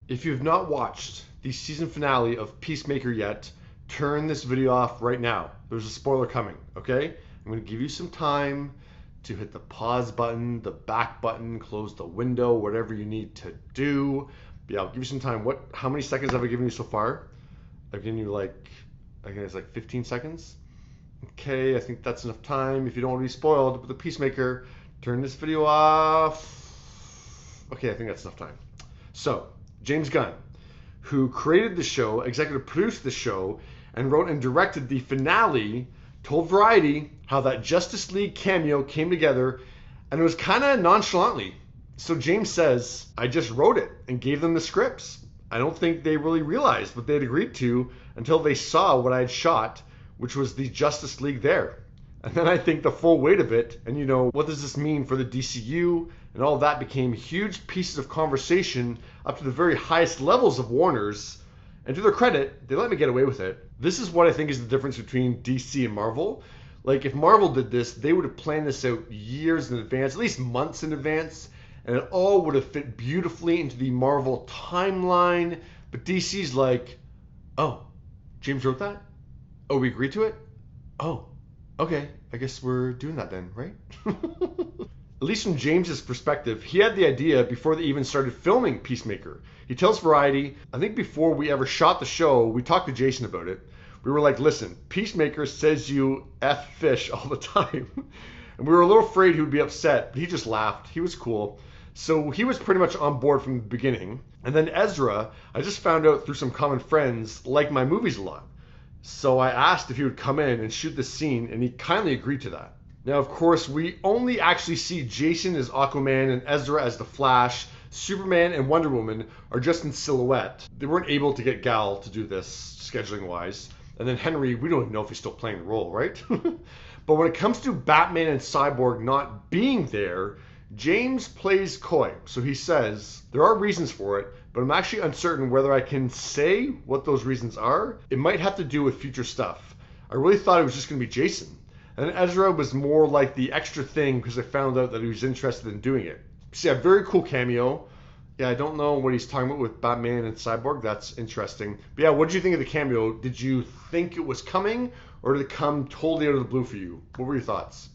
If you've not watched the season finale of Peacemaker yet, turn this video off right now. There's a spoiler coming, okay? I'm going to give you some time to hit the pause button, the back button, close the window, whatever you need to do. But yeah, I'll give you some time. How many seconds have I given you so far? I've given you I think it's like 15 seconds. Okay, I think that's enough time. If you don't want to be spoiled with the Peacemaker, turn this video off. Okay, I think that's enough time. So, James Gunn, who created the show, executive produced the show, and wrote and directed the finale, told Variety how that Justice League cameo came together, and it was kind of nonchalantly. So James says, I just wrote it and gave them the scripts. I don't think they really realized what they had agreed to until they saw what I had shot, which was the Justice League there. And then I think the full weight of it, and what does this mean for the DCU, and all of that became huge pieces of conversation up to the very highest levels of Warner's. And to their credit, they let me get away with it. This is what I think is the difference between DC and Marvel. Like, if Marvel did this, they would have planned this out years in advance, at least months in advance, and it all would have fit beautifully into the Marvel timeline. But DC's like, oh, James wrote that? Oh, we agreed to it? Oh, okay, I guess we're doing that then, right? At least from James's perspective, he had the idea before they even started filming Peacemaker. He tells Variety, I think before we ever shot the show, we talked to Jason about it. We were like, listen, Peacemaker says you F fish all the time. And we were a little afraid he would be upset, but he just laughed. He was cool. So he was pretty much on board from the beginning. And then Ezra, I just found out through some common friends, like my movies a lot. So I asked if he would come in and shoot this scene, and he kindly agreed to that. Now, of course, we only actually see Jason as Aquaman and Ezra as the Flash. Superman and Wonder Woman are just in silhouette. They weren't able to get Gal to do this, scheduling-wise. And then Henry, we don't even know if he's still playing the role, right? But when it comes to Batman and Cyborg not being there, James plays coy. So he says, there are reasons for it, but I'm actually uncertain whether I can say what those reasons are. It might have to do with future stuff. I really thought it was just going to be Jason. And Ezra was more like the extra thing because I found out that he was interested in doing it. So yeah, very cool cameo. Yeah, I don't know what he's talking about with Batman and Cyborg. That's interesting. But yeah, what did you think of the cameo? Did you think it was coming, or did it come totally out of the blue for you? What were your thoughts?